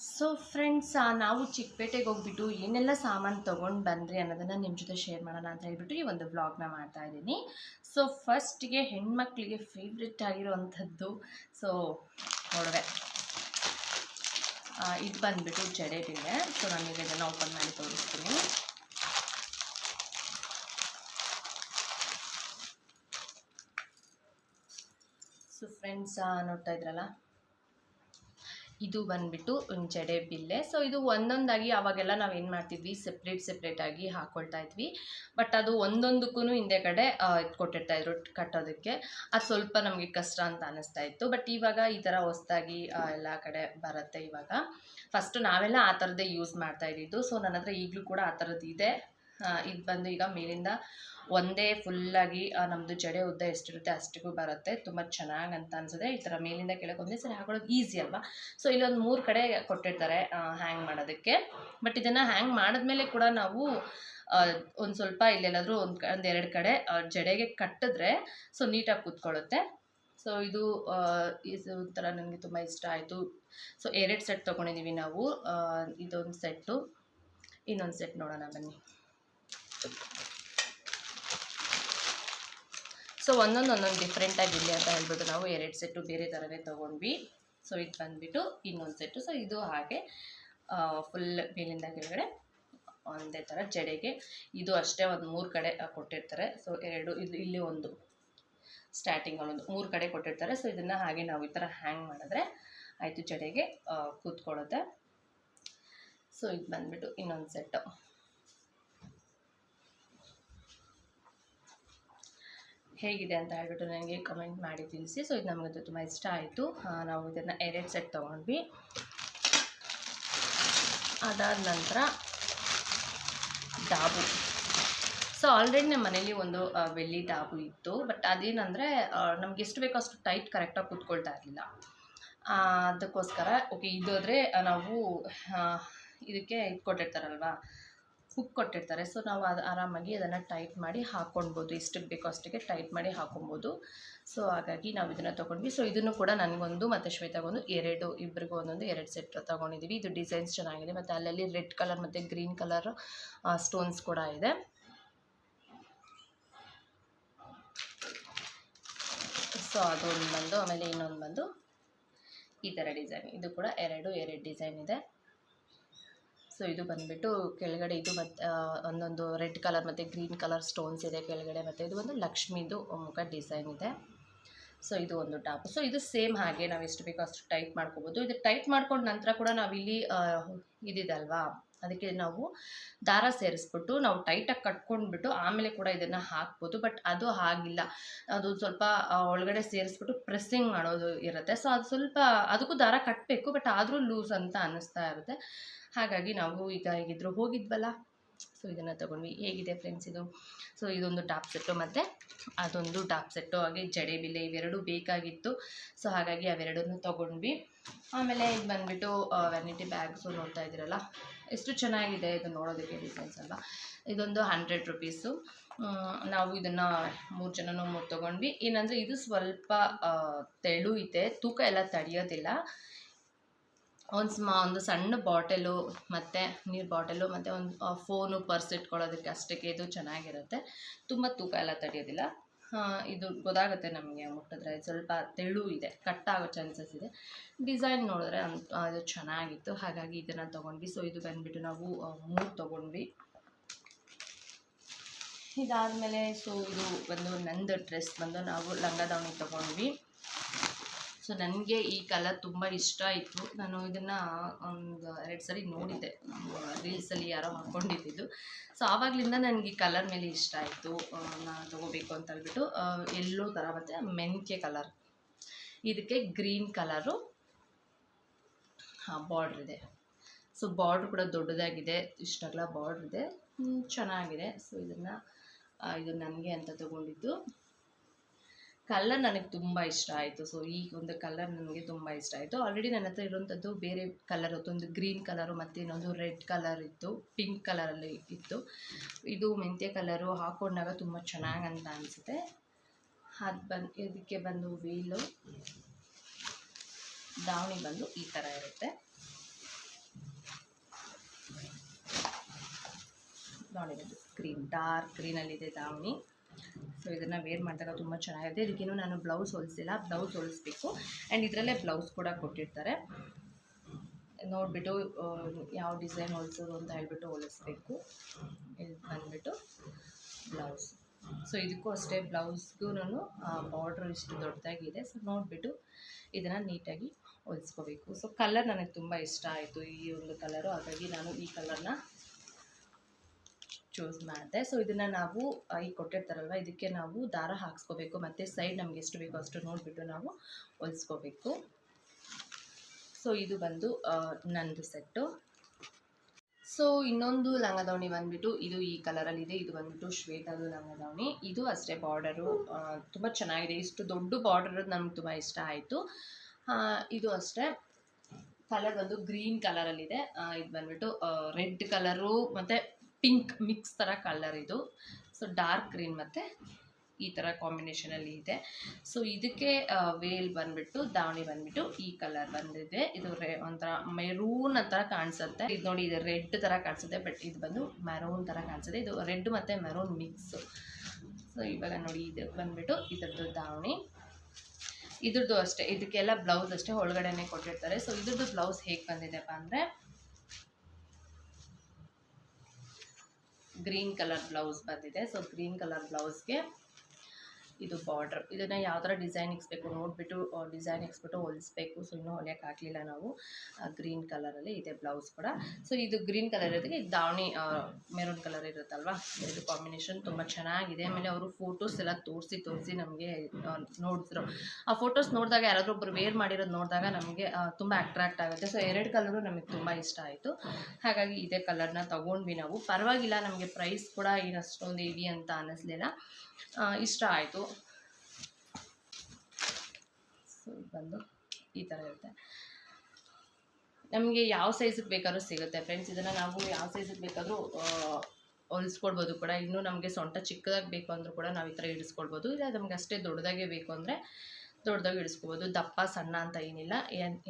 So friends, ನಾವು ಚಿಕ್ಕಪೇಟೆಗೆ ಹೋಗ್ಬಿಟ್ಟು ಏನೆಲ್ಲ ಸಾಮಾನು ತೊಗೊಂಡು ಬಂದ್ರಿ ಅನ್ನೋದನ್ನು ನಿಮ್ಮ ಜೊತೆ ಶೇರ್ ಮಾಡೋಣ ಅಂತ ಹೇಳ್ಬಿಟ್ಟು ಈ ಒಂದು ವ್ಲಾಗ್ನ ಮಾಡ್ತಾ ಇದ್ದೀನಿ. ಸೊ ಫಸ್ಟಿಗೆ ಹೆಣ್ಮಕ್ಳಿಗೆ ಫೇವ್ರೆಟ್ ಆಗಿರುವಂಥದ್ದು ಸೊ ಒಡವೆ. ಇದು ಬಂದುಬಿಟ್ಟು ಜಡೆ ಬಿಲ್ಲೆ. ಸೊ ನಾನೀಗ ಇದನ್ನು ಓಪನ್ ಮಾಡಿ ತೋರಿಸ್ತೀನಿ. ಸೊ ಫ್ರೆಂಡ್ಸ್, ನೋಡ್ತಾ ಇದ್ರಲ್ಲ, ಇದು ಬಂದುಬಿಟ್ಟು ಜಡೆ ಬಿಲ್ಲೆ. ಸೊ ಇದು ಒಂದೊಂದಾಗಿ ಅವಾಗೆಲ್ಲ ನಾವು ಏನು ಮಾಡ್ತಿದ್ವಿ, ಸೆಪ್ರೇಟಾಗಿ ಹಾಕ್ಕೊಳ್ತಾ ಇದ್ವಿ. ಬಟ್ ಅದು ಒಂದೊಂದಕ್ಕೂ ಹಿಂದೆ ಕಡೆ ಕೊಟ್ಟಿರ್ತಾಯಿದ್ರು ಕಟ್ಟೋದಕ್ಕೆ. ಅದು ಸ್ವಲ್ಪ ನಮಗೆ ಕಷ್ಟ ಅಂತ ಅನ್ನಿಸ್ತಾ ಇತ್ತು. ಬಟ್ ಇವಾಗ ಈ ಥರ ಹೊಸ್ದಾಗಿ ಎಲ್ಲ ಕಡೆ ಬರುತ್ತೆ ಇವಾಗ. ಫಸ್ಟು ನಾವೆಲ್ಲ ಆ ಥರದ್ದೇ ಯೂಸ್ ಮಾಡ್ತಾ ಇದ್ದಿದ್ದು. ಸೊ ನನ್ನ ಹತ್ರ ಈಗಲೂ ಕೂಡ ಆ ಥರದ್ದು ಇದೆ. ಇದು ಬಂದು ಈಗ ಮೇಲಿಂದ ಒಂದೇ ಫುಲ್ಲಾಗಿ ನಮ್ಮದು ಜಡೆ ಉದ್ದ ಎಷ್ಟಿರುತ್ತೆ ಅಷ್ಟಿಗೂ ಬರುತ್ತೆ. ತುಂಬ ಚೆನ್ನಾಗಿ ಅಂತ ಅನಿಸುತ್ತೆ. ಈ ಥರ ಮೇಲಿಂದ ಕೆಳಗೆ ಒಂದೇ ಸರಿ ಹಾಕೊಳ್ಳೋದು ಈಸಿ ಅಲ್ವಾ. ಸೊ ಇಲ್ಲೊಂದು 3 ಕಡೆ ಕೊಟ್ಟಿರ್ತಾರೆ ಹ್ಯಾಂಗ್ ಮಾಡೋದಕ್ಕೆ. ಬಟ್ ಇದನ್ನು ಹ್ಯಾಂಗ್ ಮಾಡಿದ್ಮೇಲೆ ಕೂಡ ನಾವು ಒಂದು ಸ್ವಲ್ಪ ಇಲ್ಲೆಲ್ಲಾದರೂ ಒಂದೆರಡು ಕಡೆ ಜಡೆಗೆ ಕಟ್ಟಿದ್ರೆ ಸೊ ನೀಟಾಗಿ ಕೂತ್ಕೊಳ್ಳುತ್ತೆ. ಸೊ ಇದು ಥರ ನನಗೆ ತುಂಬ ಇಷ್ಟ ಆಯಿತು. ಸೊ 2 ಸೆಟ್ ತೊಗೊಂಡಿದ್ದೀವಿ ನಾವು. ಇದೊಂದು ಸೆಟ್ಟು, ಇನ್ನೊಂದು ಸೆಟ್ ನೋಡೋಣ ಬನ್ನಿ. ಸೊ ಒಂದೊಂದು ಡಿಫ್ರೆಂಟಾಗಿರಲಿ ಅಂತ ಹೇಳ್ಬಿಟ್ಟು ನಾವು 2 ಸೆಟ್ಟು ಬೇರೆ ಥರನೇ ತೊಗೊಂಡ್ವಿ. ಸೊ ಇದು ಬಂದುಬಿಟ್ಟು ಇನ್ನೊಂದು ಸೆಟ್ಟು. ಸೊ ಇದು ಹಾಗೆ ಫುಲ್ ಮೇಲಿಂದ ಕೆಳಗಡೆ ಒಂದೇ ಥರ ಜಡೆಗೆ. ಇದು ಅಷ್ಟೇ ಒಂದು 3 ಕಡೆ ಕೊಟ್ಟಿರ್ತಾರೆ. ಸೊ 2 ಇಲ್ಲಿ ಒಂದು ಸ್ಟಾರ್ಟಿಂಗ್ ಒಂದು 3 ಕಡೆ ಕೊಟ್ಟಿರ್ತಾರೆ. ಸೊ ಇದನ್ನು ಹಾಗೆ ನಾವು ಈ ಥರ ಹ್ಯಾಂಗ್ ಮಾಡಿದ್ರೆ ಆಯಿತು, ಜಡೆಗೆ ಕೂತ್ಕೊಳ್ಳುತ್ತೆ. ಸೊ ಇದು ಬಂದುಬಿಟ್ಟು ಇನ್ನೊಂದು ಸೆಟ್ಟು. ಹೇಗಿದೆ ಅಂತ ಹೇಳ್ಬಿಟ್ಟು ನನಗೆ ಕಮೆಂಟ್ ಮಾಡಿ ತಿಳಿಸಿ. ಸೊ ಇದು ನಮಗೆ ತುಂಬ ಇಷ್ಟ ಆಯಿತು. ನಾವು ಇದನ್ನು 2 ಸೆಟ್ ತೊಗೊಂಡ್ವಿ. ಅದಾದ ನಂತರ ಡಾಬು. ಸೊ ಆಲ್ರೆಡಿ ನಮ್ಮ ಮನೇಲಿ ಒಂದು ಬೆಳ್ಳಿ ಡಾಬು ಇತ್ತು. ಬಟ್ ಅದೇನಂದರೆ ನಮ್ಗೆ ಎಷ್ಟು ಬೇಕೋ ಅಷ್ಟು ಟೈಟ್ ಕರೆಕ್ಟಾಗಿ ಕೂತ್ಕೊಳ್ತಾ ಇರಲಿಲ್ಲ. ಅದಕ್ಕೋಸ್ಕರ ಓಕೆ, ಇದಾದರೆ ನಾವು ಇದಕ್ಕೆ ಇದು ಕೊಟ್ಟಿರ್ತಾರಲ್ವ, ಹುಕ್ ಕೊಟ್ಟಿರ್ತಾರೆ. ಸೊ ನಾವು ಅದು ಆರಾಮಾಗಿ ಅದನ್ನು ಟೈಟ್ ಮಾಡಿ ಹಾಕ್ಕೊಳ್ಬೋದು. ಎಷ್ಟಕ್ಕೆ ಬೇಕೋ ಅಷ್ಟಕ್ಕೆ ಟೈಟ್ ಮಾಡಿ ಹಾಕೊಬೋದು. ಸೊ ಹಾಗಾಗಿ ನಾವು ಇದನ್ನು ತೊಗೊಂಡ್ವಿ. ಸೊ ಇದನ್ನು ಕೂಡ ನನಗೊಂದು ಮತ್ತು ಶ್ವೇತಾಗೊಂದು ಇಬ್ಬರಿಗೂ ಒಂದೊಂದು 2 ಸೆಟ್ ತೊಗೊಂಡಿದ್ದೀವಿ. ಇದು ಡಿಸೈನ್ಸ್ ಚೆನ್ನಾಗಿದೆ. ಮತ್ತು ಅಲ್ಲಲ್ಲಿ ರೆಡ್ ಕಲರ್ ಮತ್ತು ಗ್ರೀನ್ ಕಲರ್ ಸ್ಟೋನ್ಸ್ ಕೂಡ ಇದೆ. ಸೊ ಅದೊಂದು ಬಂದು, ಆಮೇಲೆ ಇನ್ನೊಂದು ಬಂದು ಈ ಥರ ಡಿಸೈನ್. ಇದು ಕೂಡ ಎರಡು ಡಿಸೈನ್ ಇದೆ. ಸೊ ಇದು ಬಂದುಬಿಟ್ಟು ಕೆಳಗಡೆ ಇದು ಮತ್ತು ಒಂದೊಂದು ರೆಡ್ ಕಲರ್ ಮತ್ತು ಗ್ರೀನ್ ಕಲರ್ ಸ್ಟೋನ್ಸ್ ಇದೆ ಕೆಳಗಡೆ. ಮತ್ತು ಇದು ಒಂದು ಲಕ್ಷ್ಮೀದು ಮುಖ ಡಿಸೈನ್ ಇದೆ. ಸೊ ಇದು ಒಂದು ಟಾಪ್. ಸೊ ಇದು ಸೇಮ್ ಹಾಗೆ ನಾವು ಎಷ್ಟು ಬೇಕೋ ಅಷ್ಟು ಟೈಟ್ ಮಾಡ್ಕೋಬೋದು. ಇದು ಟೈಟ್ ಮಾಡ್ಕೊಂಡ ನಂತರ ಕೂಡ ನಾವಿಲ್ಲಿ ಇದಿದೆ ಅಲ್ವಾ, ಅದಕ್ಕೆ ನಾವು ದಾರ ಸೇರಿಸ್ಬಿಟ್ಟು ನಾವು ಟೈಟಾಗಿ ಕಟ್ಕೊಂಡ್ಬಿಟ್ಟು ಆಮೇಲೆ ಕೂಡ ಇದನ್ನು ಹಾಕ್ಬೋದು. ಬಟ್ ಅದು ಹಾಗಿಲ್ಲ, ಅದು ಸ್ವಲ್ಪ ಒಳಗಡೆ ಸೇರಿಸ್ಬಿಟ್ಟು ಪ್ರೆಸ್ಸಿಂಗ್ ಮಾಡೋದು ಇರುತ್ತೆ. ಸೊ ಅದು ಸ್ವಲ್ಪ ಅದಕ್ಕೂ ದಾರ ಕಟ್ಟಬೇಕು, ಬಟ್ ಆದರೂ ಲೂಸ್ ಅಂತ ಅನ್ನಿಸ್ತಾ ಇರುತ್ತೆ. ಹಾಗಾಗಿ ನಾವು ಈಗ ಹೇಗಿದ್ರು ಹೋಗಿದ್ವಲ್ಲ, ಸೊ ಇದನ್ನು ತೊಗೊಂಡ್ವಿ. ಹೇಗಿದೆ ಫ್ರೆಂಡ್ಸ್ ಇದು? ಸೊ ಇದೊಂದು ಟಾಪ್ ಸೆಟ್ಟು ಮತ್ತು ಅದೊಂದು ಟಾಪ್ ಸೆಟ್ಟು, ಹಾಗೆ ಜಡೆ ಬಿಲ್ಲೆ ಇವೆರಡೂ ಬೇಕಾಗಿತ್ತು. ಸೊ ಹಾಗಾಗಿ ಅವೆರಡನ್ನೂ ತೊಗೊಂಡ್ವಿ. ಆಮೇಲೆ ಇದು ಬಂದುಬಿಟ್ಟು ವ್ಯಾನಿಟಿ ಬ್ಯಾಗ್ಸು ನೋಡ್ತಾ ಇದ್ದೀರಲ್ಲ, ಎಷ್ಟು ಚೆನ್ನಾಗಿದೆ ಇದು ನೋಡೋದಕ್ಕೆ, ಡಿಸೈನ್ಸ್ ಅಲ್ಲ. ಇದೊಂದು 100 ರೂಪೀಸು. ನಾವು ಇದನ್ನು 3 ಜನನೂ 3 ತೊಗೊಂಡ್ವಿ. ಏನಂದರೆ ಇದು ಸ್ವಲ್ಪ ತೆಳು ಇದೆ, ತೂಕ ಎಲ್ಲ ತಡೆಯೋದಿಲ್ಲ. ಒಂದು ಸಣ್ಣ ಬಾಟಲು ಮತ್ತು ನೀರು ಬಾಟಲು ಮತ್ತು ಒಂದು ಫೋನು ಪರ್ಸ್ ಇಟ್ಕೊಳ್ಳೋದಕ್ಕೆ ಅಷ್ಟಕ್ಕೆ ಇದು ಚೆನ್ನಾಗಿರುತ್ತೆ. ತುಂಬ ತೂಕ ಎಲ್ಲ ತಡೆಯೋದಿಲ್ಲ. ಇದು ಗೊತ್ತಾಗುತ್ತೆ ನಮಗೆ ಮುಟ್ಟಿದ್ರೆ. ಸ್ವಲ್ಪ ತೆಳು ಇದೆ, ಕಟ್ಟಾಗೋ ಚಾನ್ಸಸ್ ಇದೆ. ಡಿಸೈನ್ ನೋಡಿದ್ರೆ ಅದು ಚೆನ್ನಾಗಿತ್ತು, ಹಾಗಾಗಿ ಇದನ್ನು ತೊಗೊಂಡ್ವಿ. ಸೊ ಇದು ಬಂದುಬಿಟ್ಟು ನಾವು 3 ತೊಗೊಂಡ್ವಿ. ಇದಾದಮೇಲೆ ಸೊ ಇದು ಒಂದು ನಂದು ಡ್ರೆಸ್ ಬಂದು ನಾವು ಲಂಗ ದಾವಣಿ ತೊಗೊಂಡ್ವಿ. ಸೊ ನನಗೆ ಈ ಕಲರ್ ತುಂಬ ಇಷ್ಟ ಆಯಿತು. ನಾನು ಇದನ್ನು ಒಂದು 2 ಸರಿ ನೋಡಿದ್ದೆ, ರೀಲ್ಸಲ್ಲಿ ಯಾರೋ ಹಾಕ್ಕೊಂಡಿದ್ದು. ಸೊ ಆವಾಗಲಿಂದ ನನಗೆ ಈ ಕಲರ್ ಮೇಲೆ ಇಷ್ಟ ಆಯಿತು. ನಾನು ತೊಗೋಬೇಕು ಅಂತ ಹೇಳ್ಬಿಟ್ಟು ಎಲ್ಲೋ ಥರ ಮತ್ತು ಮೆಂತ್ಯ ಕಲರ್, ಇದಕ್ಕೆ ಗ್ರೀನ್ ಕಲರು ಬಾರ್ಡ್ರ್ ಇದೆ. ಸೊ ಬಾರ್ಡ್ರ್ ಕೂಡ ದೊಡ್ಡದಾಗಿದೆ, ಇಷ್ಟಾಗಲ ಬಾರ್ಡ್ರ್ ಇದೆ, ಚೆನ್ನಾಗಿದೆ. ಸೊ ಇದು ನನಗೆ ಅಂತ ತೊಗೊಂಡಿದ್ದು. ಕಲರ್ ನನಗೆ ತುಂಬ ಇಷ್ಟ ಆಯಿತು. ಸೊ ಈ ಒಂದು ಕಲರ್ ನನಗೆ ತುಂಬ ಇಷ್ಟ ಆಯಿತು. ಆಲ್ರೆಡಿ ನನ್ನ ಹತ್ರ ಇರುವಂಥದ್ದು ಬೇರೆ ಕಲರ್ ಇತ್ತು, ಒಂದು ಗ್ರೀನ್ ಕಲರು ಮತ್ತು ಇನ್ನೊಂದು ರೆಡ್ ಕಲರ್ ಇತ್ತು, ಪಿಂಕ್ ಕಲರಲ್ಲಿ ಇತ್ತು. ಇದು ಮೆಂತ್ಯ ಕಲರು ಹಾಕ್ಕೊಂಡಾಗ ತುಂಬ ಚೆನ್ನಾಗಿ ಅಂತ ಅನಿಸುತ್ತೆ. ಇದಕ್ಕೆ ಬಂದು ವೇಲು ದಾವಣಿ ಬಂದು ಈ ಥರ ಇರುತ್ತೆ. ನೋಡಿ ಇದು ಗ್ರೀನ್, ಡಾರ್ಕ್ ಗ್ರೀನಲ್ಲಿದೆ ದಾವಣಿ. ಸೊ ಇದನ್ನು ವೇರ್ ಮಾಡಿದಾಗ ತುಂಬ ಚೆನ್ನಾಗಿದೆ. ಇದಕ್ಕೇನು ನಾನು ಬ್ಲೌಸ್ ಹೊಲಿಸಿಲ್ಲ, ಬ್ಲೌಸ್ ಹೊಲಿಸ್ಬೇಕು. ಆ್ಯಂಡ್ ಇದರಲ್ಲೇ ಬ್ಲೌಸ್ ಕೂಡ ಕೊಟ್ಟಿರ್ತಾರೆ, ನೋಡಿಬಿಟ್ಟು ಯಾವ ಡಿಸೈನ್ ಹೊಲಿಸೋದು ಅಂತ ಹೇಳ್ಬಿಟ್ಟು ಹೊಲಿಸ್ಬೇಕು. ಇದು ಬಂದುಬಿಟ್ಟು ಬ್ಲೌಸ್. ಸೊ ಇದಕ್ಕೂ ಅಷ್ಟೇ, ಬ್ಲೌಸ್ಗೂ ಬಾರ್ಡ್ರ್ ಇಷ್ಟು ದೊಡ್ಡದಾಗಿದೆ. ಸೊ ನೋಡಿಬಿಟ್ಟು ಇದನ್ನು ನೀಟಾಗಿ ಹೊಲಿಸ್ಕೋಬೇಕು. ಸೊ ಕಲರ್ ನನಗೆ ತುಂಬ ಇಷ್ಟ ಆಯಿತು, ಈ ಒಂದು ಕಲರು. ಹಾಗಾಗಿ ನಾನು ಈ ಕಲರ್ನ ಚೂಸ್ ಮಾಡಿದೆ. ಸೊ ಇದನ್ನು ನಾವು ಈಗ ಕೊಟ್ಟಿರ್ತಾರಲ್ವ, ಇದಕ್ಕೆ ನಾವು ದಾರ ಹಾಕ್ಸ್ಕೋಬೇಕು. ಮತ್ತು ಸೈಡ್ ನಮಗೆ ಎಷ್ಟು ಬೇಕೋ ಅಷ್ಟು ನೋಡಿಬಿಟ್ಟು ನಾವು ಹೊಲಿಸ್ಕೋಬೇಕು. ಸೊ ಇದು ಬಂದು ನಂದು ಸೆಟ್ಟು. ಸೊ ಇನ್ನೊಂದು ಲಂಗ ದಾವಣಿ ಬಂದುಬಿಟ್ಟು ಇದು ಈ ಕಲರಲ್ಲಿದೆ. ಇದು ಬಂದುಬಿಟ್ಟು ಶ್ವೇತದು ಲಂಗ ದಾವಣಿ. ಇದು ಅಷ್ಟೇ ಬಾರ್ಡರು ತುಂಬ ಚೆನ್ನಾಗಿದೆ. ಇಷ್ಟು ದೊಡ್ಡ ಬಾರ್ಡರ್ ನಮ್ಗೆ ತುಂಬ ಇಷ್ಟ ಆಯಿತು. ಇದು ಅಷ್ಟೇ ಕಲರ್ ಬಂದು ಗ್ರೀನ್ ಕಲರಲ್ಲಿದೆ. ಇದು ಬಂದುಬಿಟ್ಟು ರೆಡ್ ಕಲರು ಮತ್ತು ಪಿಂಕ್ ಮಿಕ್ಸ್ ಥರ ಕಲರ್ ಇದು. ಸೊ ಡಾರ್ಕ್ ಗ್ರೀನ್ ಮತ್ತು ಈ ಥರ ಕಾಂಬಿನೇಷನಲ್ಲಿ ಇದೆ. ಸೊ ಇದಕ್ಕೆ ವೇಲ್ ಬಂದುಬಿಟ್ಟು ದಾವಣಿ ಬಂದುಬಿಟ್ಟು ಈ ಕಲರ್ ಬಂದಿದೆ. ಇದು ಒಂಥರ ಮೆರೂನ್ ಥರ ಕಾಣಿಸುತ್ತೆ. ಇದು ನೋಡಿ, ಇದು ರೆಡ್ ಥರ ಕಾಣಿಸುತ್ತೆ, ಬಟ್ ಇದು ಬಂದು ಮೆರೂನ್ ಥರ ಕಾಣಿಸುತ್ತೆ. ಇದು ರೆಡ್ ಮತ್ತು ಮೆರೂನ್ ಮಿಕ್ಸು. ಸೊ ಇವಾಗ ನೋಡಿ, ಇದು ಬಂದುಬಿಟ್ಟು ಇದ್ರದ್ದು ದಾವಣಿ. ಇದ್ರದ್ದು ಅಷ್ಟೇ, ಇದಕ್ಕೆಲ್ಲ ಬ್ಲೌಸ್ ಅಷ್ಟೇ ಒಳಗಡೆನೆ ಕೊಟ್ಟಿರ್ತಾರೆ. ಸೊ ಇದ್ರದ್ದು ಬ್ಲೌಸ್ ಹೇಗೆ ಬಂದಿದೆಪ್ಪ ಅಂದರೆ ಗ್ರೀನ್ ಕಲರ್ ಬ್ಲೌಸ್ ಬಂದಿದೆ. ಸೊ ಗ್ರೀನ್ ಕಲರ್ ಬ್ಲೌಸ್ಗೆ ಇದು ಬಾರ್ಡ್ರ್. ಇದನ್ನು ಯಾವ ಥರ ಡಿಸೈನ್ ಇಕ್ಸ್ಬೇಕು ನೋಡಿಬಿಟ್ಟು ಡಿಸೈನ್ ಇಕ್ಸ್ಬಿಟ್ಟು ಹೊಲಿಸ್ಬೇಕು. ಸೊ ಇನ್ನೂ ಹೊಲಿಯೋಕೆ ಹಾಕಲಿಲ್ಲ ನಾವು. ಗ್ರೀನ್ ಕಲರಲ್ಲಿ ಇದೆ ಬ್ಲೌಸ್ ಕೂಡ. ಸೊ ಇದು ಗ್ರೀನ್ ಕಲರ್ ಇರೋದಕ್ಕೆ ದಾವಣಿ ಮೆರೂನ್ ಕಲರ್ ಇರುತ್ತಲ್ವ, ಇದು ಕಾಂಬಿನೇಷನ್ ತುಂಬ ಚೆನ್ನಾಗಿದೆ. ಆಮೇಲೆ ಅವರು ಫೋಟೋಸ್ ಎಲ್ಲ ತೋರಿಸಿ ನಮಗೆ ನೋಡಿದ್ರು. ಆ ಫೋಟೋಸ್ ನೋಡಿದಾಗ ಯಾರಾದರೂ ಒಬ್ಬರು ವೇರ್ ಮಾಡಿರೋದು ನೋಡಿದಾಗ ನಮಗೆ ತುಂಬ ಅಟ್ರಾಕ್ಟ್ ಆಗುತ್ತೆ. ಸೊ ಎರಡು ಕಲರು ನಮಗೆ ತುಂಬ ಇಷ್ಟ ಆಯಿತು. ಹಾಗಾಗಿ ಇದೇ ಕಲರ್ನ ತೊಗೊಂಡ್ವಿ ನಾವು. ಪರವಾಗಿಲ್ಲ, ನಮಗೆ ಪ್ರೈಸ್ ಕೂಡ ಏನು ಅಷ್ಟೊಂದು ಹೆವಿ ಅಂತ ಅನ್ನಿಸ್ಲಿಲ್ಲ, ಇಷ್ಟ ಆಯಿತು. ಸೊ ಬಂದು ಈ ಥರ ಇರುತ್ತೆ. ನಮಗೆ ಯಾವ ಸೈಜಿಗೆ ಬೇಕಾದ್ರೂ ಸಿಗುತ್ತೆ ಫ್ರೆಂಡ್ಸ್. ಇದನ್ನು ನಾವು ಯಾವ ಸೈಜಿಗೆ ಬೇಕಾದರೂ ಹೊಲಿಸ್ಕೊಳ್ಬೋದು ಕೂಡ. ಇನ್ನೂ ನಮಗೆ ಸೊಂಟ ಚಿಕ್ಕದಾಗಿ ಬೇಕು ಅಂದರೂ ಕೂಡ ನಾವು ಈ ಥರ ಇಡಿಸ್ಕೊಳ್ಬೋದು. ಇಲ್ಲ ನಮಗೆ ಅಷ್ಟೇ ದೊಡ್ಡದಾಗೆ ಬೇಕು ಅಂದರೆ ದೊಡ್ಡದಾಗಿ ಇಡಿಸ್ಕೋಬೋದು. ದಪ್ಪ ಸಣ್ಣ ಅಂತ ಏನಿಲ್ಲ,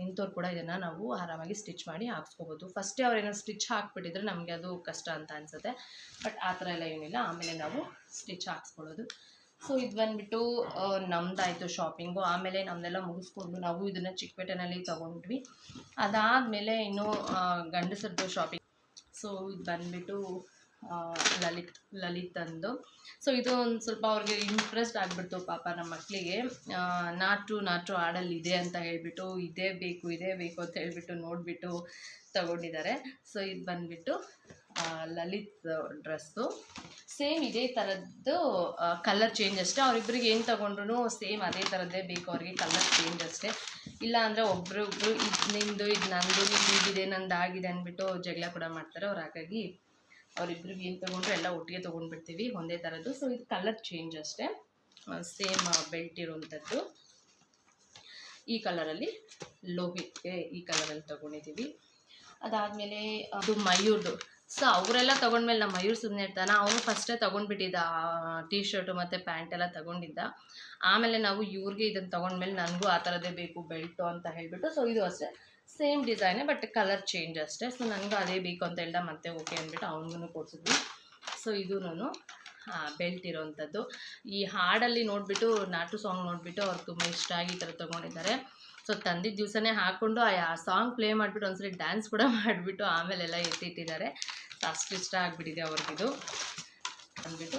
ಎಂಥವ್ರು ಕೂಡ ಇದನ್ನು ನಾವು ಆರಾಮಾಗಿ ಸ್ಟಿಚ್ ಮಾಡಿ ಹಾಕ್ಸ್ಕೋಬೋದು. ಫಸ್ಟೇ ಅವ್ರೇನೋ ಸ್ಟಿಚ್ ಹಾಕ್ಬಿಟ್ಟಿದ್ರೆ ನಮಗೆ ಅದು ಕಷ್ಟ ಅಂತ ಅನಿಸುತ್ತೆ, ಬಟ್ ಆ ಥರ ಎಲ್ಲ ಏನಿಲ್ಲ, ಆಮೇಲೆ ನಾವು ಸ್ಟಿಚ್ ಹಾಕ್ಸ್ಕೊಳ್ಳೋದು. ಸೊ ಇದು ಬಂದುಬಿಟ್ಟು ನಮ್ಮದಾಯಿತು ಶಾಪಿಂಗು. ಆಮೇಲೆ ನಮ್ಮದೆಲ್ಲ ಮುಗಿಸ್ಕೊಂಡು ನಾವು ಇದನ್ನು ಚಿಕ್ಕಪೇಟೆನಲ್ಲಿ ತೊಗೊಂಡ್ವಿ. ಅದಾದಮೇಲೆ ಇನ್ನೂ ಗಂಡಸರದ್ದು ಶಾಪಿಂಗ್. ಸೊ ಇದು ಬಂದುಬಿಟ್ಟು ಲಲಿತ್ ಅಂದು. ಸೊ ಇದು ಒಂದು ಸ್ವಲ್ಪ ಅವ್ರಿಗೆ ಇಂಟ್ರೆಸ್ಟ್ ಆಗಿಬಿಡ್ತು ಪಾಪ ನಮ್ಮ ಮಕ್ಕಳಿಗೆ. ನಾಟು ಆಡಲ್ಲಿದೆ ಅಂತ ಹೇಳಿಬಿಟ್ಟು ಇದೇ ಬೇಕು ಅಂತ ಹೇಳಿಬಿಟ್ಟು ನೋಡಿಬಿಟ್ಟು ತಗೊಂಡಿದ್ದಾರೆ. ಸೊ ಇದು ಬಂದುಬಿಟ್ಟು ಲಲಿತ್ ಡ್ರೆಸ್ಸು. ಸೇಮ್ ಇದೇ ಥರದ್ದು, ಕಲರ್ ಚೇಂಜ್ ಅಷ್ಟೇ. ಅವರಿಬ್ಬರಿಗೆ ಏನು ತೊಗೊಂಡ್ರು ಸೇಮ್ ಅದೇ ಥರದ್ದೇ ಬೇಕು ಅವ್ರಿಗೆ, ಕಲರ್ ಚೇಂಜ್ ಅಷ್ಟೇ. ಇಲ್ಲ ಅಂದರೆ ಒಬ್ರೊಬ್ರು ಇದು ನಿಂದು, ಇದು ನಂದು, ನಿಂದು ಇದಿದೆ, ನಂದು ಆಗಿದೆ ಅಂದ್ಬಿಟ್ಟು ಜಗಳ ಕೂಡ ಮಾಡ್ತಾರೆ ಅವ್ರು. ಹಾಗಾಗಿ ಅವರಿಬ್ರಿಗೆ ಏನು ತೊಗೊಂಡ್ರು ಎಲ್ಲ ಒಟ್ಟಿಗೆ ತೊಗೊಂಡ್ಬಿಡ್ತೀವಿ, ಒಂದೇ ಥರದ್ದು. ಸೊ ಇದು ಕಲರ್ ಚೇಂಜ್ ಅಷ್ಟೇ, ಸೇಮ್ ಬೆಲ್ಟ್ ಇರುವಂಥದ್ದು. ಈ ಕಲರಲ್ಲಿ ಲೋಹಿತ್ಗೆ ಈ ಕಲರಲ್ಲಿ ತೊಗೊಂಡಿದ್ದೀವಿ. ಅದಾದಮೇಲೆ ಅದು ಮಯೂರ್ದು. ಸೊ ಅವರೆಲ್ಲ ತೊಗೊಂಡ್ಮೇಲೆ ನಮ್ಮ ಮಯೂರ್ ಸುಮ್ಮನೆ ಇರ್ತಾನೆ, ಅವನು ಫಸ್ಟೇ ತೊಗೊಂಡ್ಬಿಟ್ಟಿದ್ದ ಟೀ ಶರ್ಟು ಮತ್ತು ಪ್ಯಾಂಟ್ ಎಲ್ಲ ತೊಗೊಂಡಿದ್ದ. ಆಮೇಲೆ ನಾವು ಇವ್ರಿಗೆ ಇದನ್ನು ತೊಗೊಂಡ್ಮೇಲೆ ನನಗೂ ಆ ಥರದ್ದೇ ಬೇಕು ಬೆಲ್ಟು ಅಂತ ಹೇಳಿಬಿಟ್ಟು. ಸೊ ಇದು ಅಷ್ಟೇ ಸೇಮ್ ಡಿಸೈನೇ, ಬಟ್ ಕಲರ್ ಚೇಂಜ್ ಅಷ್ಟೇ. ಸೊ ನನಗೂ ಅದೇ ಬೇಕು ಅಂತ ಹೇಳ್ದ, ಮತ್ತೆ ಓಕೆ ಅಂದ್ಬಿಟ್ಟು ಅವನಿಗೂ ಕೊಡ್ಸಿದ್ವಿ. ಸೊ ಇದು ಬೆಲ್ಟ್ ಇರೋವಂಥದ್ದು. ಈ ಹಾಡಲ್ಲಿ ನೋಡಿಬಿಟ್ಟು, ನಾಟು ಸಾಂಗ್ ನೋಡಿಬಿಟ್ಟು ಅವ್ರಿಗೆ ತುಂಬ ಇಷ್ಟ ಆಗಿ ಈ ಥರ ತೊಗೊಂಡಿದ್ದಾರೆ. ಸೊ ತಂದಿದ್ದ ದಿವಸನೇ ಹಾಕ್ಕೊಂಡು ಆ ಸಾಂಗ್ ಪ್ಲೇ ಮಾಡಿಬಿಟ್ಟು ಒಂದ್ಸರಿ ಡ್ಯಾನ್ಸ್ ಕೂಡ ಮಾಡಿಬಿಟ್ಟು ಆಮೇಲೆಲ್ಲ ಎತ್ತಿಟ್ಟಿದ್ದಾರೆ. ಸೊ ಅಷ್ಟು ಇಷ್ಟ ಆಗಿಬಿಟ್ಟಿದೆ ಅವ್ರಿಗಿದು ಅಂದ್ಬಿಟ್ಟು.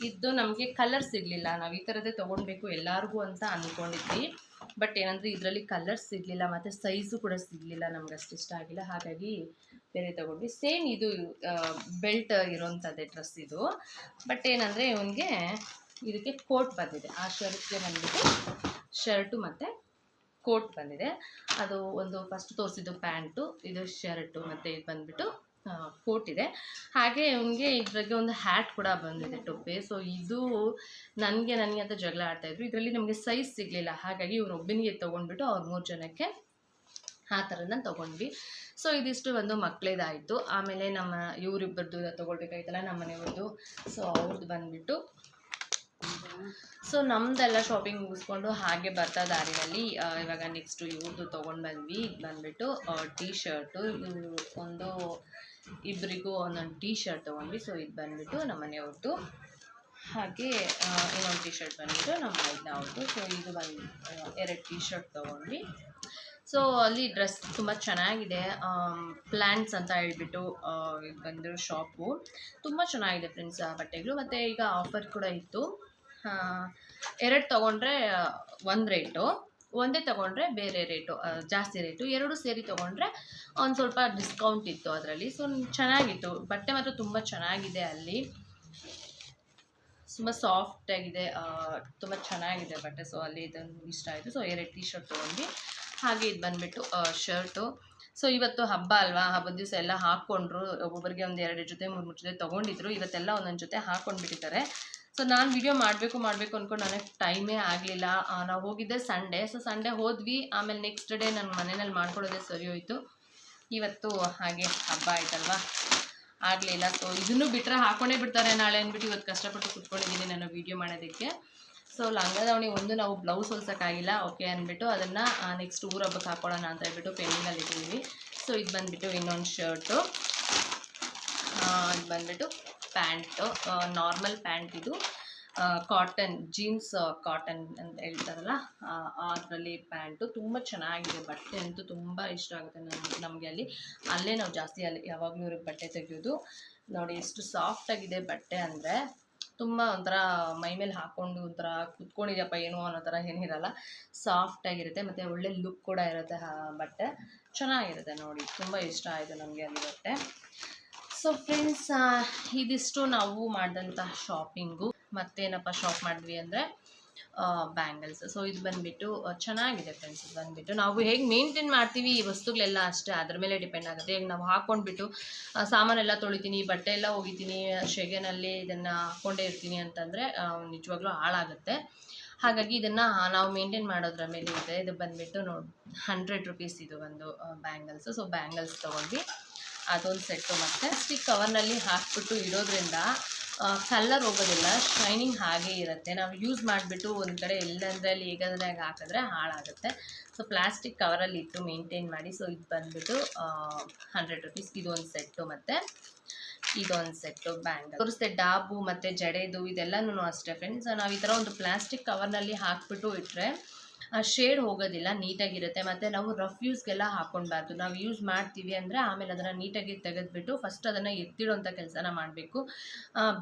ಇದು ನಮಗೆ ಕಲರ್ ಸಿಗಲಿಲ್ಲ, ನಾವು ಈ ಥರದ್ದೇ ತೊಗೊಳ್ಬೇಕು ಎಲ್ಲರಿಗೂ ಅಂತ ಅಂದ್ಕೊಂಡಿದ್ವಿ. ಬಟ್ ಏನಂದರೆ ಇದರಲ್ಲಿ ಕಲರ್ ಸಿಗಲಿಲ್ಲ ಮತ್ತು ಸೈಜು ಕೂಡ ಸಿಗಲಿಲ್ಲ, ನಮ್ಗೆ ಅಷ್ಟು ಇಷ್ಟ ಆಗಿಲ್ಲ. ಹಾಗಾಗಿ ಬೇರೆ ತೊಗೊಂಡ್ವಿ. ಸೇಮ್ ಇದು ಬೆಲ್ಟ್ ಇರೋವಂಥದ್ದೇ ಡ್ರೆಸ್ ಇದು. ಬಟ್ ಏನಂದರೆ ಇವನಿಗೆ ಇದಕ್ಕೆ ಕೋಟ್ ಬಂದಿದೆ. ಆ ಶರ್ಟ್ಗೆ ಬಂದುಬಿಟ್ಟು ಶರ್ಟು ಮತ್ತು ಕೋಟ್ ಬಂದಿದೆ. ಅದು ಒಂದು ಫಸ್ಟ್ ತೋರಿಸಿದ್ದು ಪ್ಯಾಂಟು, ಇದು ಶರ್ಟು, ಮತ್ತು ಇದು ಬಂದುಬಿಟ್ಟು ಕೋಟ್ ಇದೆ. ಹಾಗೆ ಇವನಿಗೆ ಇದ್ರಾಗೆ ಒಂದು ಹ್ಯಾಟ್ ಕೂಡ ಬಂದಿದೆ, ಟೊಪ್ಪೆ. ಸೊ ಇದು ನನಗೆ ಅಂತ ಜಗಳ ಆಡ್ತಾಯಿದ್ರು. ಇದರಲ್ಲಿ ನಮಗೆ ಸೈಜ್ ಸಿಗಲಿಲ್ಲ, ಹಾಗಾಗಿ ಇವ್ರೊಬ್ಬನಿಗೆ ತೊಗೊಂಡ್ಬಿಟ್ಟು ಅವ್ರ 3 ಜನಕ್ಕೆ ಆ ಥರನ ತೊಗೊಂಡ್ವಿ. ಸೊ ಇದಿಷ್ಟು ಒಂದು ಮಕ್ಕಳೇದಾಯಿತು. ಆಮೇಲೆ ನಮ್ಮ ಇವರಿಬ್ಬರದ್ದು ತೊಗೊಳ್ಬೇಕಾಯ್ತಲ್ಲ, ನಮ್ಮ ಮನೆಯವ್ರದ್ದು. ಸೊ ಅವ್ರದ್ದು ಬಂದುಬಿಟ್ಟು ಸೊ ನಮ್ಮದೆಲ್ಲ ಶಾಪಿಂಗ್ ಮುಗಿಸ್ಕೊಂಡು ಹಾಗೆ ಬರ್ತಾ ದಾರಿನಲ್ಲಿ ಇವಾಗ ನೆಕ್ಸ್ಟು ಇವ್ರದ್ದು ತೊಗೊಂಡು ಬಂದ್ವಿ. ಇದು ಬಂದುಬಿಟ್ಟು ಟೀ ಶರ್ಟು, ಒಂದು ಇಬ್ಬರಿಗೂ ಒಂದೊಂದು ಟೀ ಶರ್ಟ್ ತೊಗೊಂಡ್ವಿ. ಸೊ ಇದು ಬಂದುಬಿಟ್ಟು ನಮ್ಮ ಮನೆಯವ್ರದ್ದು. ಹಾಗೆ ಇನ್ನೊಂದು ಟೀ ಶರ್ಟ್ ಬಂದುಬಿಟ್ಟು ನಮ್ಮ ಮೈದ್ನ ಅವ್ರದ್ದು. ಸೊ ಇದು ಬಂದು 2 ಟೀ ಶರ್ಟ್ ತೊಗೊಂಡ್ವಿ. ಸೊ ಅಲ್ಲಿ ಡ್ರೆಸ್ ತುಂಬ ಚೆನ್ನಾಗಿದೆ. ಪ್ಲ್ಯಾಂಟ್ಸ್ ಅಂತ ಹೇಳ್ಬಿಟ್ಟು ಇದು ಬಂದಿರೋ ಶಾಪು ತುಂಬ ಚೆನ್ನಾಗಿದೆ ಫ್ರೆಂಡ್ಸ್ ಬಟ್ಟೆಗಳು. ಮತ್ತು ಈಗ ಆಫರ್ ಕೂಡ ಇತ್ತು. 2 ತೊಗೊಂಡ್ರೆ ಒಂದು ರೇಟು, ಒಂದೇ ತೊಗೊಂಡ್ರೆ ಬೇರೆ ರೇಟು, ಜಾಸ್ತಿ ರೇಟು. 2 ಸೇರಿ ತೊಗೊಂಡ್ರೆ ಒಂದು ಸ್ವಲ್ಪ ಡಿಸ್ಕೌಂಟ್ ಇತ್ತು ಅದರಲ್ಲಿ. ಸೊ ಚೆನ್ನಾಗಿತ್ತು, ಬಟ್ಟೆ ಮಾತ್ರ ತುಂಬ ಚೆನ್ನಾಗಿದೆ. ಅಲ್ಲಿ ತುಂಬ ಸಾಫ್ಟಾಗಿದೆ, ತುಂಬ ಚೆನ್ನಾಗಿದೆ ಬಟ್ಟೆ. ಸೊ ಅಲ್ಲಿ ಇದೊಂದು ಇಷ್ಟ ಆಯಿತು. ಸೊ 2 ಟೀ ಶರ್ಟ್ ತೊಗೊಂಡ್ವಿ. ಹಾಗೆ ಇದು ಬಂದುಬಿಟ್ಟು ಶರ್ಟು. ಸೊ ಇವತ್ತು ಹಬ್ಬ ಅಲ್ವಾ, ಹಬ್ಬದ ದಿವಸ ಎಲ್ಲ ಹಾಕ್ಕೊಂಡ್ರು. ಒಬ್ಬೊಬ್ಬರಿಗೆ ಒಂದು 2 ಜೊತೆ 3 ಜೊತೆ ತೊಗೊಂಡಿದ್ರು. ಇವತ್ತೆಲ್ಲ ಒಂದೊಂದು ಜೊತೆ ಹಾಕ್ಕೊಂಡ್ಬಿಟ್ಟಿದ್ದಾರೆ. ಸೊ ನಾನು ವಿಡಿಯೋ ಮಾಡಬೇಕು ಅಂದ್ಕೊಂಡು ನನಗೆ ಟೈಮೇ ಆಗಲಿಲ್ಲ. ನಾವು ಹೋಗಿದ್ದೆ ಸಂಡೇ. ಸೊ ಸಂಡೇ ಹೋದ್ವಿ, ಆಮೇಲೆ ನೆಕ್ಸ್ಟ್ ಡೇ ನನ್ನ ಮನೆಯಲ್ಲಿ ಮಾಡ್ಕೊಳ್ಳೋದೇ ಸರಿ ಹೋಯಿತು. ಇವತ್ತು ಹಾಗೆ ಹಬ್ಬ ಆಯ್ತಲ್ವಾ, ಆಗಲಿಲ್ಲ. ಸೊ ಇದನ್ನು ಬಿಟ್ಟರೆ ಹಾಕ್ಕೊಂಡೇ ಬಿಡ್ತಾರೆ ನಾಳೆ ಅಂದ್ಬಿಟ್ಟು ಇವತ್ತು ಕಷ್ಟಪಟ್ಟು ಕುತ್ಕೊಂಡಿದ್ದೀನಿ ನಾನು ವೀಡಿಯೋ ಮಾಡೋದಕ್ಕೆ. ಸೊ ಲಂಗ ದಾವಣಿ ಒಂದು ನಾವು ಬ್ಲೌಸ್ ಹೊಲ್ಸೋಕ್ಕಾಗಿಲ್ಲ, ಓಕೆ ಅಂದ್ಬಿಟ್ಟು ಅದನ್ನು ನೆಕ್ಸ್ಟ್ ಊರ ಹಬ್ಬಕ್ಕೆ ಹಾಕ್ಕೊಳ್ಳೋಣ ಅಂತ ಹೇಳ್ಬಿಟ್ಟು ಪೆಂಡಿಂಗಲ್ಲಿ ಇಟ್ಟಿದ್ದೀವಿ. ಸೊ ಇದು ಬಂದುಬಿಟ್ಟು ಇನ್ನೊಂದು ಶರ್ಟು, ಇದು ಬಂದುಬಿಟ್ಟು ಪ್ಯಾಂಟು, ನಾರ್ಮಲ್ ಪ್ಯಾಂಟ್. ಇದು ಕಾಟನ್ ಜೀನ್ಸ್, ಕಾಟನ್ ಅಂತ ಹೇಳ್ತಾರಲ್ಲ ಅದರಲ್ಲಿ ಪ್ಯಾಂಟು. ತುಂಬ ಚೆನ್ನಾಗಿದೆ ಬಟ್ಟೆ, ಅಂತೂ ತುಂಬ ಇಷ್ಟ ಆಗುತ್ತೆ ನಮಗೆ. ಅಲ್ಲೇ ನಾವು ಜಾಸ್ತಿ ಅಲ್ಲಿ ಯಾವಾಗಲೂ ಇವ್ರಿಗೆ ಬಟ್ಟೆ ತೆಗೆಯೋದು. ನೋಡಿ ಎಷ್ಟು ಸಾಫ್ಟಾಗಿದೆ ಬಟ್ಟೆ ಅಂದರೆ, ತುಂಬ ಒಂಥರ ಮೈ ಮೇಲೆ ಹಾಕ್ಕೊಂಡು ಒಂಥರ ಕುತ್ಕೊಂಡಿದ್ಯಪ್ಪ ಏನೋ ಅನ್ನೋ ಥರ ಏನಿರಲ್ಲ, ಸಾಫ್ಟಾಗಿರುತ್ತೆ. ಮತ್ತು ಒಳ್ಳೆ ಲುಕ್ ಕೂಡ ಇರುತ್ತೆ ಬಟ್ಟೆ, ಚೆನ್ನಾಗಿರುತ್ತೆ. ನೋಡಿ ತುಂಬ ಇಷ್ಟ ಆಯಿತು ನಮಗೆ ಅಲ್ಲಿ ಬಟ್ಟೆ. ಸೊ ಫ್ರೆಂಡ್ಸ್, ಇದಿಷ್ಟು ನಾವು ಮಾಡಿದಂಥ ಶಾಪಿಂಗು. ಮತ್ತೇನಪ್ಪ ಶಾಪ್ ಮಾಡಿದ್ವಿ ಅಂದರೆ ಬ್ಯಾಂಗಲ್ಸ್. ಸೊ ಇದು ಬಂದುಬಿಟ್ಟು ಚೆನ್ನಾಗಿದೆ ಫ್ರೆಂಡ್ಸ್. ಇದು ಬಂದುಬಿಟ್ಟು ನಾವು ಹೇಗೆ ಮೇಂಟೈನ್ ಮಾಡ್ತೀವಿ ಈ ವಸ್ತುಗಳೆಲ್ಲ ಅಷ್ಟೇ, ಅದ್ರ ಮೇಲೆ ಡಿಪೆಂಡ್ ಆಗುತ್ತೆ. ಈಗ ನಾವು ಹಾಕ್ಕೊಂಡ್ಬಿಟ್ಟು ಸಾಮಾನೆಲ್ಲ ತೊಳಿತೀನಿ, ಬಟ್ಟೆ ಎಲ್ಲ ಒಗಿತೀನಿ, ಶೆಗೆನಲ್ಲಿ ಇದನ್ನು ಹಾಕ್ಕೊಂಡೇ ಇರ್ತೀನಿ ಅಂತಂದರೆ ನಿಜವಾಗ್ಲೂ ಹಾಳಾಗುತ್ತೆ. ಹಾಗಾಗಿ ಇದನ್ನು ನಾವು ಮೇಂಟೈನ್ ಮಾಡೋದ್ರ ಮೇಲೆ ಇದೆ. ಇದು ಬಂದುಬಿಟ್ಟು ನೋಡಿ 100 ರೂಪೀಸ್ ಇದು ಒಂದು ಬ್ಯಾಂಗಲ್ಸು. ಸೊ ಬ್ಯಾಂಗಲ್ಸ್ ತೊಗೊಂಡ್ವಿ, ಅದೊಂದು ಸೆಟ್ಟು. ಮತ್ತು ಸ್ಟಿಕ್ ಕವರ್ನಲ್ಲಿ ಹಾಕ್ಬಿಟ್ಟು ಇಡೋದ್ರಿಂದ ಕಲರ್ ಹೋಗೋದಿಲ್ಲ, ಶೈನಿಂಗ್ ಹಾಗೇ ಇರುತ್ತೆ. ನಾವು ಯೂಸ್ ಮಾಡಿಬಿಟ್ಟು ಒಂದು ಕಡೆ ಎಲ್ಲಂದರೆ ಅಲ್ಲಿ ಹೇಗಾದ್ರಾಗ ಹಾಕಿದ್ರೆ ಹಾಳಾಗುತ್ತೆ. ಸೊ ಪ್ಲಾಸ್ಟಿಕ್ ಕವರಲ್ಲಿ ಇಟ್ಟು ಮೇಂಟೈನ್ ಮಾಡಿ. ಸೊ ಇದು ಬಂದುಬಿಟ್ಟು 100 ರೂಪೀಸ್ ಇದೊಂದು ಸೆಟ್ಟು. ಮತ್ತು ಇದೊಂದು ಸೆಟ್ಟು ಬ್ಯಾಂಗಲ್ ತೋರಿಸ್ದೆ. ಡಾಬು ಮತ್ತು ಜಡೆದು ಇದೆಲ್ಲನೂ ಅಷ್ಟೇ ಫ್ರೆಂಡ್ಸ್. ನಾವು ಈ ಥರ ಒಂದು ಪ್ಲಾಸ್ಟಿಕ್ ಕವರ್ನಲ್ಲಿ ಹಾಕ್ಬಿಟ್ಟು ಇಟ್ಟರೆ ಶೇಡ್ ಹೋಗೋದಿಲ್ಲ, ನೀಟಾಗಿರುತ್ತೆ. ಮತ್ತು ನಾವು ರಫ್ ಯೂಸ್ಗೆಲ್ಲ ಹಾಕ್ಕೊಳ್ಬಾರ್ದು. ನಾವು ಯೂಸ್ ಮಾಡ್ತೀವಿ ಅಂದರೆ ಆಮೇಲೆ ಅದನ್ನು ನೀಟಾಗಿ ತೆಗೆದುಬಿಟ್ಟು ಫಸ್ಟ್ ಅದನ್ನು ಎತ್ತಿಡೋಂಥ ಕೆಲಸನ ಮಾಡಬೇಕು.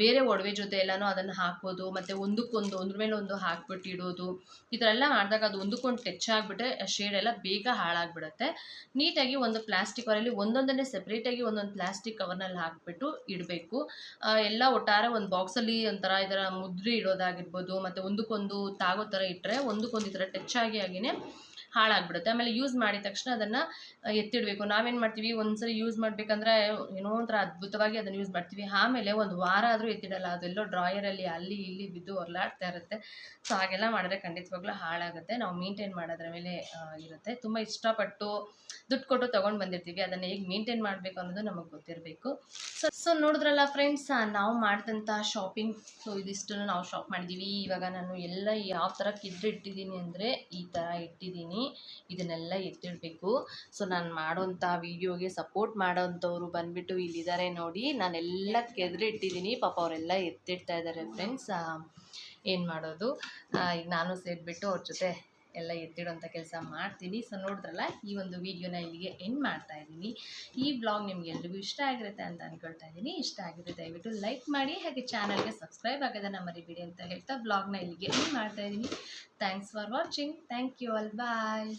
ಬೇರೆ ಒಡವೆ ಜೊತೆ ಎಲ್ಲನೂ ಅದನ್ನು ಹಾಕ್ಬೋದು. ಮತ್ತು ಒಂದಕ್ಕೊಂದು ಒಂದ್ರ ಮೇಲೆ ಒಂದು ಹಾಕ್ಬಿಟ್ಟು ಇಡೋದು, ಈ ಥರ ಎಲ್ಲ ಮಾಡಿದಾಗ ಅದು ಒಂದಕ್ಕೊಂದು ಟಚ್ ಆಗಿಬಿಟ್ಟೆ ಶೇಡೆಲ್ಲ ಬೇಗ ಹಾಳಾಗಿಬಿಡುತ್ತೆ. ನೀಟಾಗಿ ಒಂದು ಪ್ಲಾಸ್ಟಿಕ್ ಕವರಲ್ಲಿ ಒಂದೊಂದನ್ನೇ ಸೆಪ್ರೇಟಾಗಿ ಒಂದೊಂದು ಪ್ಲಾಸ್ಟಿಕ್ ಕವರ್ನಲ್ಲಿ ಹಾಕಿಬಿಟ್ಟು ಇಡಬೇಕು. ಎಲ್ಲ ಒಟ್ಟಾರೆ ಒಂದು ಬಾಕ್ಸಲ್ಲಿ ಒಂಥರ ಇದರ ಮುದ್ರೆ ಇಡೋದಾಗಿರ್ಬೋದು. ಮತ್ತು ಒಂದಕ್ಕೊಂದು ತಾಗೋ ಥರ ಇಟ್ಟರೆ ಒಂದಕ್ಕೊಂದು ಈ ಥರ ಟಚ್ ಆಗಿನೇ ಹಾಳಾಗ್ಬಿಡುತ್ತೆ. ಆಮೇಲೆ ಯೂಸ್ ಮಾಡಿದ ತಕ್ಷಣ ಅದನ್ನು ಎತ್ತಿಡಬೇಕು. ನಾವೇನು ಮಾಡ್ತೀವಿ, ಒಂದ್ಸರಿ ಯೂಸ್ ಮಾಡಬೇಕಂದ್ರೆ ಏನೋ ಒಂಥರ ಅದ್ಭುತವಾಗಿ ಅದನ್ನು ಯೂಸ್ ಮಾಡ್ತೀವಿ, ಆಮೇಲೆ ಒಂದು ವಾರ ಆದರೂ ಎತ್ತಿಡಲ್ಲ. ಅದೆಲ್ಲೋ ಡ್ರಾಯರಲ್ಲಿ ಅಲ್ಲಿ ಇಲ್ಲಿ ಬಿದ್ದು ಹೊರಲಾಡ್ತಾ ಇರುತ್ತೆ. ಸೊ ಹಾಗೆಲ್ಲ ಮಾಡಿದ್ರೆ ಖಂಡಿತವಾಗ್ಲೂ ಹಾಳಾಗುತ್ತೆ. ನಾವು ಮೇಂಟೈನ್ ಮಾಡೋದ್ರ ಮೇಲೆ ಇರುತ್ತೆ. ತುಂಬ ಇಷ್ಟಪಟ್ಟು ದುಡ್ಡು ಕೊಟ್ಟು ತೊಗೊಂಡು ಬಂದಿರ್ತೀವಿ, ಅದನ್ನು ಹೇಗೆ ಮೇಂಟೈನ್ ಮಾಡಬೇಕು ಅನ್ನೋದು ನಮಗೆ ಗೊತ್ತಿರಬೇಕು. ಸೊ ನೋಡಿದ್ರಲ್ಲ ಫ್ರೆಂಡ್ಸ್, ನಾವು ಮಾಡಿದಂಥ ಶಾಪಿಂಗ್. ಸೊ ಇದಿಷ್ಟನ್ನು ನಾವು ಶಾಪ್ ಮಾಡಿದ್ದೀವಿ. ಇವಾಗ ನಾನು ಎಲ್ಲ ಯಾವ ಥರ ಇಟ್ಟಿದ್ದೀನಿ ಅಂದರೆ ಈ ಥರ ಇಟ್ಟಿದ್ದೀನಿ. ಇದನ್ನೆಲ್ಲ ಎತ್ತಿಡಬೇಕು. ಸೊ ನಾನು ಮಾಡೋಂಥ ವೀಡಿಯೋಗೆ ಸಪೋರ್ಟ್ ಮಾಡೋಂಥವ್ರು ಬಂದುಬಿಟ್ಟು ಇಲ್ಲಿದ್ದಾರೆ ನೋಡಿ. ನಾನೆಲ್ಲ ಇಟ್ಟಿದ್ದೀನಿ, ಪಾಪ ಅವರೆಲ್ಲ ಎತ್ತಿಡ್ತಾ ಇದ್ದಾರೆ ಫ್ರೆಂಡ್ಸ್. ಏನು ಮಾಡೋದು, ಈಗ ನಾನು ಸೇರಿಬಿಟ್ಟು ಅವ್ರ ಜೊತೆ ಎಲ್ಲ ಎತ್ತಿಡೋಂಥ ಕೆಲಸ ಮಾಡ್ತೀನಿ. ಸೊ ನೋಡಿದ್ರಲ್ಲ, ಈ ಒಂದು ವೀಡಿಯೋನ ಇಲ್ಲಿಗೆ ಎಂಡ್ ಮಾಡ್ತಾ ಇದ್ದೀನಿ. ಈ ಬ್ಲಾಗ್ ನಿಮ್ಗೆ ಎಲ್ರಿಗೂ ಇಷ್ಟ ಆಗಿರುತ್ತೆ ಅಂತ ಅಂದ್ಕೊಳ್ತಾ ಇದ್ದೀನಿ. ಇಷ್ಟ ಆಗಿದ್ರೆ ದಯವಿಟ್ಟು ಲೈಕ್ ಮಾಡಿ, ಹಾಗೆ ಚಾನಲ್ಗೆ ಸಬ್ಸ್ಕ್ರೈಬ್ ಆಗೋದನ್ನು ಮರಿಬೇಡಿ ಅಂತ ಹೇಳ್ತಾ ಬ್ಲಾಗ್ನ ಇಲ್ಲಿಗೆ ಎಂಡ್ ಮಾಡ್ತಾ ಇದ್ದೀನಿ. Thanks for watching. Thank you all. Bye.